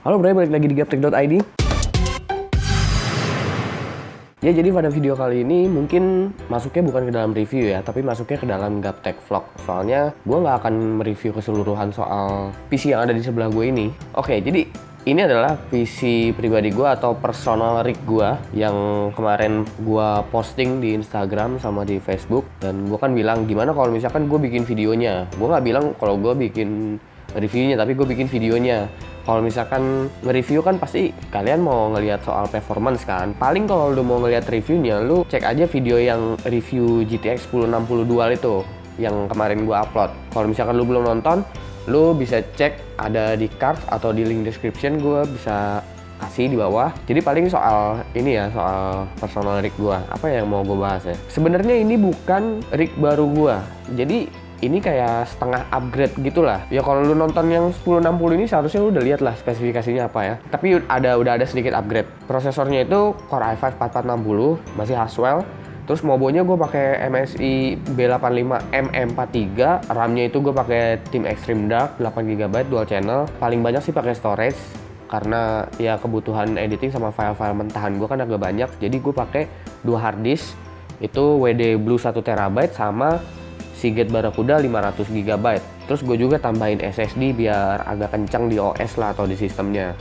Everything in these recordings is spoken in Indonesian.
Halo bro, balik lagi di Gaptek.id. Ya, jadi pada video kali ini mungkin masuknya bukan ke dalam review ya, tapi masuknya ke dalam Gaptek Vlog. Soalnya gue nggak akan mereview keseluruhan soal PC yang ada di sebelah gue ini. Oke, jadi ini adalah PC pribadi gue atau personal rig gue yang kemarin gue posting di Instagram sama di Facebook. Dan gue kan bilang gimana kalau misalkan gue bikin videonya. Gue nggak bilang kalau gue bikin reviewnya, tapi gue bikin videonya. Kalau misalkan nge-review kan pasti kalian mau ngelihat soal performance kan. Paling kalau lu mau ngelihat reviewnya, lu cek aja video yang review GTX 1060 Dual itu yang kemarin gua upload. Kalau misalkan lu belum nonton, lu bisa cek ada di cards atau di link description, gua bisa kasih di bawah. Jadi paling soal ini ya, soal personal rig gua. Apa yang mau gua bahas ya? Sebenarnya ini bukan rig baru gua. Jadi ini kayak setengah upgrade gitulah. Ya kalau lu nonton yang 1060 ini seharusnya lu udah lihat lah spesifikasinya apa ya. Tapi udah ada sedikit upgrade. Prosesornya itu Core i5 4460, masih Haswell. Terus mobonya gue pakai MSI B85M4 3. RAM-nya itu gue pakai Team Extreme Dark 8GB dual channel. Paling banyak sih pakai storage karena ya kebutuhan editing sama file-file mentahan gue kan agak banyak. Jadi gue pakai 2 hard disk. Itu WD Blue 1TB sama Seagate Barracuda 500GB. Terus gue juga tambahin SSD biar agak kencang di OS lah atau di sistemnya.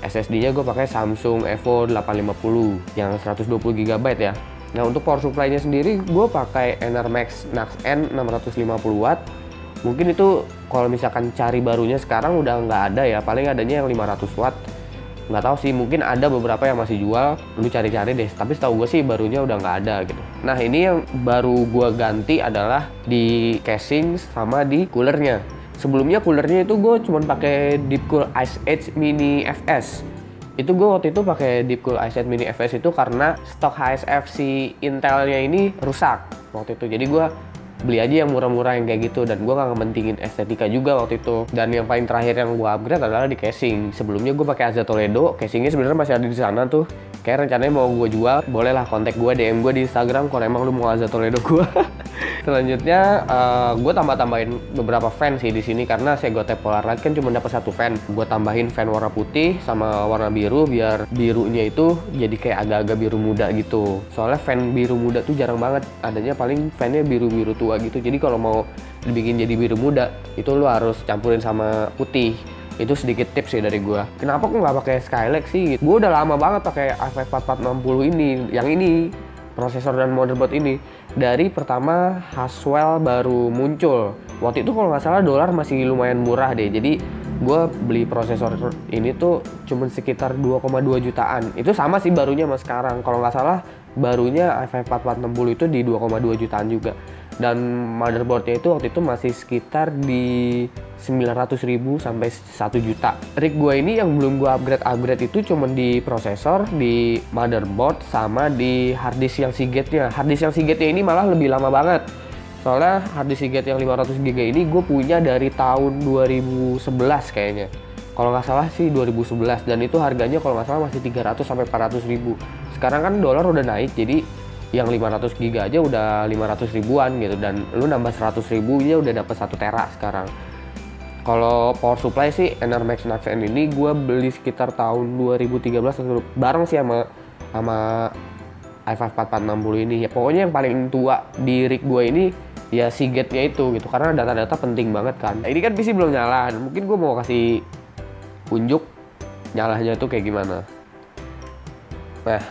SSD-nya gue pakai Samsung Evo 850 yang 120GB ya. Nah, untuk power supply-nya sendiri gue pakai Enermax NUX-N 650W. Mungkin itu kalau misalkan cari barunya sekarang udah nggak ada ya, paling adanya yang 500W. Nggak tahu sih, mungkin ada beberapa yang masih jual, lu cari-cari deh. Tapi setahu gue sih barunya udah nggak ada gitu. Nah, ini yang baru gue ganti adalah di casing sama di coolernya. Sebelumnya coolernya itu gue cuma pakai Deepcool Ice Edge Mini FS. Itu gue waktu itu pakai Deepcool Ice Edge Mini FS itu karena stok HSF si Intelnya ini rusak waktu itu. Jadi gue beli aja yang murah-murah yang kayak gitu, dan gue gak ngementingin estetika juga waktu itu. Dan yang paling terakhir yang gue upgrade adalah di casing. Sebelumnya gue pakai Aza Toledo, casingnya sebenarnya masih ada di sana tuh. Kayak rencananya mau gue jual, bolehlah kontak gue, DM gue di Instagram kalau emang lu mau Aza Toledo gue. Selanjutnya gue tambahin beberapa fan sih di sini karena Segote Polarlight kan cuma dapat satu fan. Gue tambahin fan warna putih sama warna biru biar birunya itu jadi kayak agak-agak biru muda gitu. Soalnya fan biru muda tuh jarang banget adanya, paling fannya biru-biru tua gitu. Jadi kalau mau dibikin jadi biru muda itu lu harus campurin sama putih. Itu sedikit tips sih dari gua. Kenapa kok nggak pakai Skylake sih? Gua udah lama banget pakai i5 4460 ini, yang ini prosesor dan motherboard ini dari pertama Haswell baru muncul. Waktu itu kalau nggak salah dolar masih lumayan murah deh. Jadi gue beli prosesor ini tuh cuma sekitar 2,2 jutaan. Itu sama sih barunya sama sekarang. Kalau nggak salah barunya i5 4460 itu di 2,2 jutaan juga. Dan motherboardnya itu waktu itu masih sekitar di 900.000 sampai 1 juta. Rig gue ini yang belum gue upgrade itu cuma di prosesor, di motherboard, sama di harddisk yang Seagate-nya. Harddisk yang Seagate-nya ini malah lebih lama banget. Soalnya harddisk Seagate yang 500GB ini gue punya dari tahun 2011 kayaknya. Kalau nggak salah sih 2011, dan itu harganya kalau nggak salah masih 300 sampai 400 ribu. Sekarang kan dolar udah naik, jadi yang 500 GB aja udah 500 ribuan gitu, dan lu nambah 100 ribu ya udah dapet 1 tera sekarang. Kalau power supply sih Enermax NUX-N ini gue beli sekitar tahun 2013 bareng sih sama i5 4460 ini. Ya pokoknya yang paling tua di rig gue ini ya Seagate-nya itu gitu, karena data-data penting banget kan. Nah, ini kan PC belum nyala, mungkin gue mau kasih unjuk nyalanya tuh kayak gimana. Nah,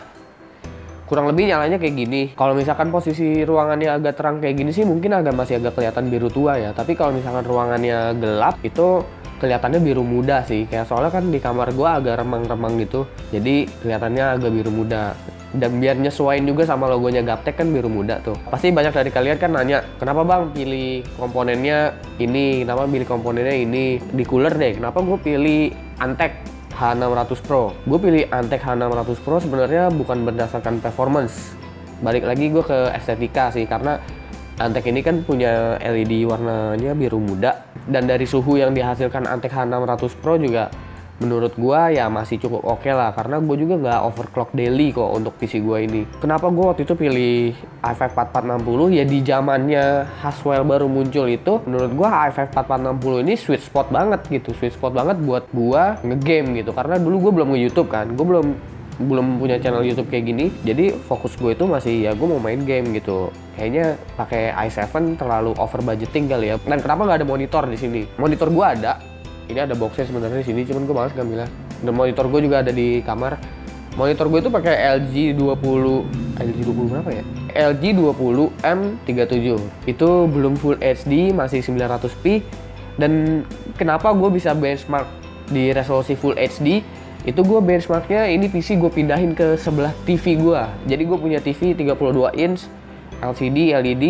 kurang lebih nyalanya kayak gini. Kalau misalkan posisi ruangannya agak terang kayak gini sih mungkin masih agak kelihatan biru tua ya. Tapi kalau misalkan ruangannya gelap itu kelihatannya biru muda sih. Kayak soalnya kan di kamar gua agak remang-remang gitu. Jadi kelihatannya agak biru muda. Dan biar nyesuaiin juga sama logonya Gaptek kan biru muda tuh. Pasti banyak dari kalian kan nanya, kenapa bang pilih komponennya ini, kenapa pilih komponennya ini. Di cooler deh, kenapa gue pilih Antec H600 Pro. Gue pilih Antec H600 Pro sebenarnya bukan berdasarkan performance. Balik lagi gue ke estetika sih, karena Antec ini kan punya LED warnanya biru muda, dan dari suhu yang dihasilkan Antec H600 Pro juga menurut gua ya masih cukup oke lah, karena gue juga nggak overclock daily kok untuk PC gua ini. Kenapa gue waktu itu pilih i5 4460 ya, di zamannya Haswell baru muncul itu, menurut gua i5 4460 ini sweet spot banget gitu, sweet spot banget buat gua ngegame gitu, karena dulu gue belum nge-YouTube kan, gue belum punya channel YouTube kayak gini, jadi fokus gue itu masih ya gue mau main game gitu. Kayaknya pakai i7 terlalu over budgeting kali ya. Dan kenapa nggak ada monitor di sini? Monitor gue ada. Ini ada boxnya sebenarnya di sini, cuman gue malas ngambilnya. Dan monitor gue juga ada di kamar. Monitor gue itu pakai LG 20 berapa ya? LG 20 M37. Itu belum Full HD, masih 900p. Dan kenapa gue bisa benchmark di resolusi Full HD? Itu gue benchmarknya ini PC gue pindahin ke sebelah TV gue. Jadi gue punya TV 32 inch LCD, LED.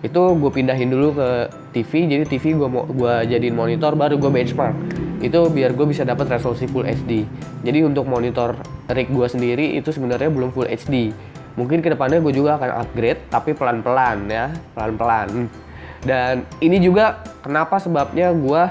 Itu gue pindahin dulu ke TV, jadi TV gue jadiin monitor, baru gue benchmark. Itu biar gue bisa dapat resolusi Full HD. Jadi untuk monitor rig gue sendiri itu sebenarnya belum Full HD. Mungkin kedepannya gue juga akan upgrade, tapi pelan-pelan ya, pelan-pelan. Dan ini juga kenapa sebabnya gue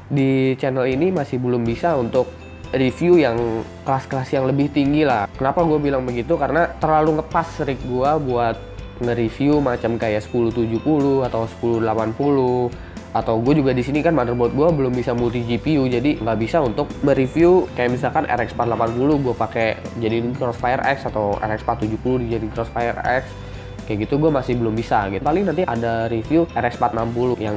di channel ini masih belum bisa untuk review yang kelas-kelas yang lebih tinggi lah. Kenapa gue bilang begitu? Karena terlalu ngepas rig gue buat nge-review macam kayak 1070 atau 1080, atau gue juga di sini kan motherboard gue belum bisa multi GPU, jadi nggak bisa untuk mereview kayak misalkan RX 480 gue pakai jadiin Crossfire X atau RX 470 dijadiin Crossfire X kayak gitu, gue masih belum bisa gitu. Paling nanti ada review RX 460 yang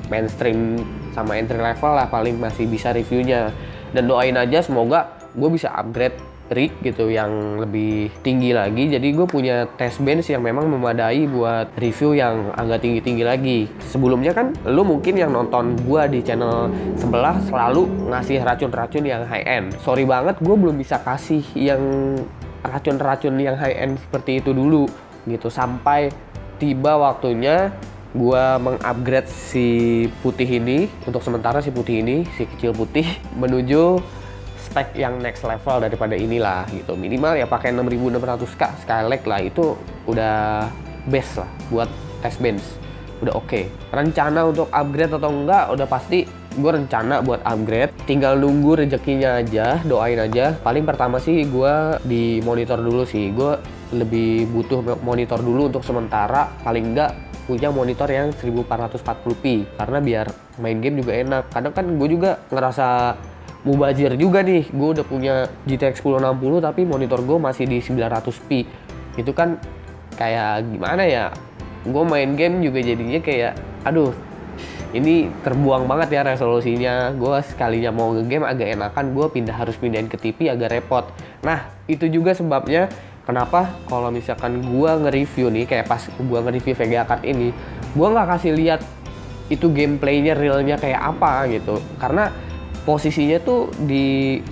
mainstream sama entry level lah, paling masih bisa reviewnya. Dan doain aja semoga gue bisa upgrade rig gitu yang lebih tinggi lagi, jadi gue punya test bench yang memang memadai buat review yang agak tinggi-tinggi lagi. Sebelumnya kan lu mungkin yang nonton gue di channel sebelah selalu ngasih racun-racun yang high end. Sorry banget gue belum bisa kasih yang racun-racun yang high end seperti itu dulu gitu, sampai tiba waktunya gue mengupgrade si putih ini. Untuk sementara si putih ini, si kecil putih, menuju spek yang next level daripada inilah gitu. Minimal ya pakai 6600K Skylake lah, itu udah best lah buat test bench, udah oke. Rencana untuk upgrade atau enggak udah pasti gue rencana buat upgrade, tinggal nunggu rezekinya aja, doain aja. Paling pertama sih gue di monitor dulu sih, gue lebih butuh monitor dulu untuk sementara, paling enggak punya monitor yang 1440p, karena biar main game juga enak. Kadang kan gue juga ngerasa mubazir juga nih, gue udah punya GTX 1060 tapi monitor gue masih di 900p. Itu kan kayak gimana ya, gue main game juga jadinya kayak aduh ini terbuang banget ya resolusinya. Gue sekalinya mau ngegame agak enakan, gue harus pindahin ke TV agak repot. Nah itu juga sebabnya kenapa kalau misalkan gue nge-review nih, kayak pas gue nge-review VGA card ini, gue nggak kasih lihat itu gameplaynya realnya kayak apa gitu, karena posisinya tuh di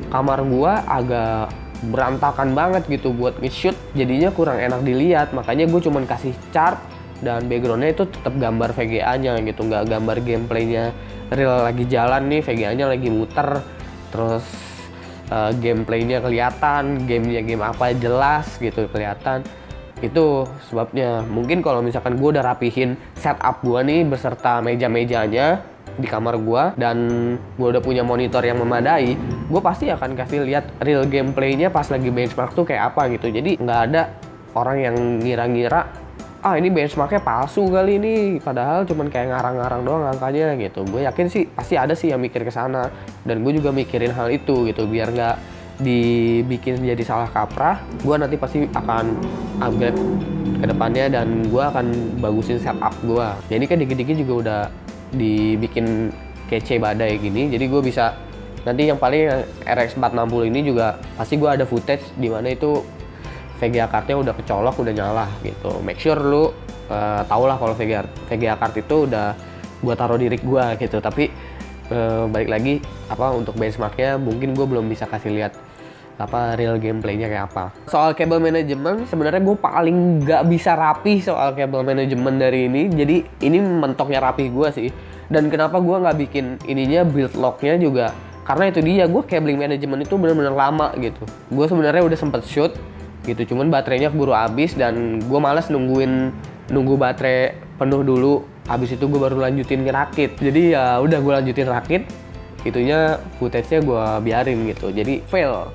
kamar gua agak berantakan banget gitu buat nge-shoot, jadinya kurang enak dilihat. Makanya gue cuman kasih chart dan backgroundnya itu tetap gambar VGA-nya gitu, nggak gambar gameplaynya real lagi jalan nih, VGA-nya lagi muter, terus gameplaynya kelihatan, gamenya game apa jelas gitu kelihatan. Itu sebabnya. Mungkin kalau misalkan gue udah rapihin setup gue nih beserta meja-mejanya di kamar gua dan gua udah punya monitor yang memadai, gue pasti akan kasih lihat real gameplaynya pas lagi benchmark tuh kayak apa gitu. Jadi nggak ada orang yang ngira-ngira ah ini benchmarknya palsu kali ini, padahal cuman kayak ngarang-ngarang doang angkanya gitu. Gue yakin sih pasti ada sih yang mikir ke sana, dan gue juga mikirin hal itu gitu biar nggak dibikin jadi salah kaprah. Gue nanti pasti akan upgrade ke depannya dan gue akan bagusin setup gue. Jadi kan dikit-dikit juga udah dibikin kece badai gini, jadi gue bisa nanti yang paling RX 460 ini juga pasti gue ada footage di mana itu VGA cardnya udah kecolok, udah nyala gitu. Make sure lu tau lah kalau VGA card itu udah gue taruh di rig gue gitu. Tapi balik lagi apa untuk benchmarknya mungkin gue belum bisa kasih lihat apa real gameplaynya kayak apa. Soal cable management sebenarnya gue paling nggak bisa rapi soal cable management dari ini, jadi ini mentoknya rapi gue sih. Dan kenapa gue nggak bikin ininya build lognya juga karena itu dia, gue cabling management itu bener-bener lama gitu. Gue sebenarnya udah sempet shoot gitu, cuman baterainya keburu habis dan gue males nunggu baterai penuh dulu, habis itu gue baru lanjutin ngerakit. Jadi ya udah gue lanjutin rakit, itunya footage-nya gue biarin gitu. Jadi fail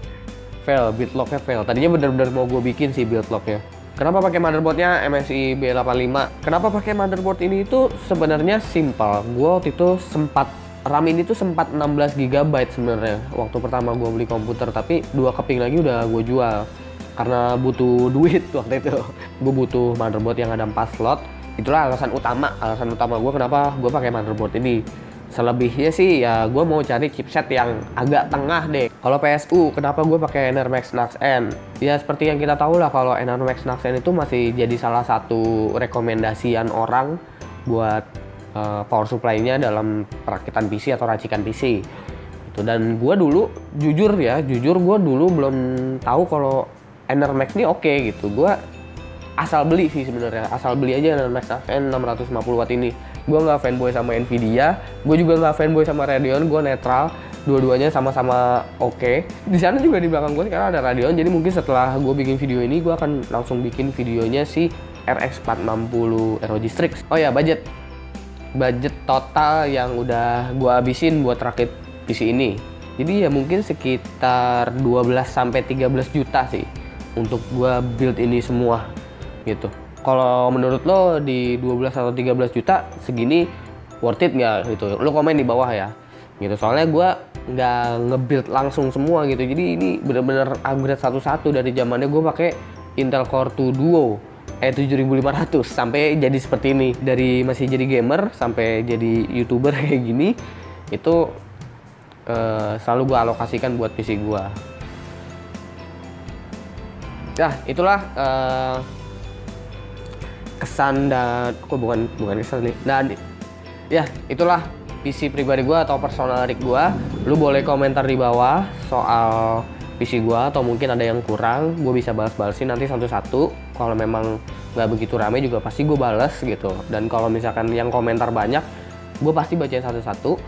build lock-nya fail. Tadinya bener-bener mau gue bikin sih build lock-nya. Kenapa pakai motherboardnya MSI B85? Kenapa pakai motherboard ini itu sebenarnya simple. Gue waktu itu RAM ini tuh sempat 16 GB sebenarnya waktu pertama gue beli komputer, tapi 2 keping lagi udah gue jual karena butuh duit waktu itu. Gue butuh motherboard yang ada 4 slot. Itulah alasan utama gue kenapa gue pakai motherboard ini. Selebihnya sih ya gue mau cari chipset yang agak tengah deh. Kalau PSU, kenapa gue pakai Enermax Nax N? Ya seperti yang kita tahu lah, kalau Enermax Nax N itu masih jadi salah satu rekomendasian orang buat power supply-nya dalam perakitan PC atau racikan PC. Itu. Dan gue dulu jujur gue dulu belum tahu kalau Enermax ini oke gitu. Gue asal beli sih sebenarnya, asal beli aja Enermax Nax N 650 watt ini. Gue nggak fanboy sama Nvidia, gue juga nggak fanboy sama Radeon, gue netral. Dua-duanya sama-sama oke. Di sana juga di belakang gue sekarang ada Radeon, jadi mungkin setelah gue bikin video ini, gue akan langsung bikin videonya si RX 460 ROG Strix. Oh ya, budget total yang udah gue habisin buat rakit PC ini. Jadi ya mungkin sekitar 12-13 juta sih untuk gue build ini semua gitu. Kalau menurut lo di 12 atau 13 juta segini worth it nggak gitu? Lo komen di bawah ya. Gitu. Soalnya gue nggak nge-build langsung semua gitu. Jadi ini bener-bener upgrade satu-satu dari zamannya gue pakai Intel Core 2 Duo 7500 sampai jadi seperti ini. Dari masih jadi gamer sampai jadi YouTuber kayak gini, itu selalu gue alokasikan buat PC gue. Ya itulah kesan dan bukan kesan nih. Dan ya itulah PC pribadi gue atau personal rig gue. Lu boleh komentar di bawah soal PC gue atau mungkin ada yang kurang, gue bisa balas-balasin nanti satu-satu. Kalau memang nggak begitu rame juga pasti gue balas gitu. Dan kalau misalkan yang komentar banyak, gue pasti bacain satu-satu.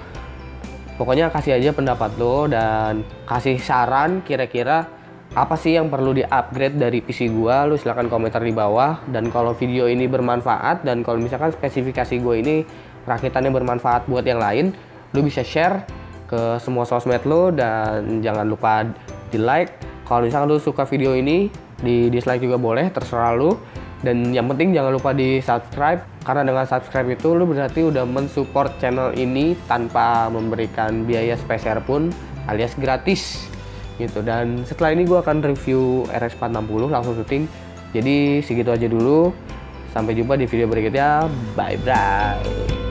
Pokoknya kasih aja pendapat lo dan kasih saran kira-kira apa sih yang perlu di-upgrade dari PC gua. Lu silahkan komentar di bawah. Dan kalau video ini bermanfaat dan kalau misalkan spesifikasi gue ini rakitannya bermanfaat buat yang lain, lu bisa share ke semua sosmed lo. Dan jangan lupa di like. Kalau misalkan lu suka video ini, di dislike juga boleh, terserah lu. Dan yang penting jangan lupa di subscribe, karena dengan subscribe itu lu berarti udah mensupport channel ini tanpa memberikan biaya spesial pun, alias gratis gitu. Dan setelah ini gue akan review RX 460 langsung syuting. Jadi segitu aja dulu, sampai jumpa di video berikutnya, bye bye.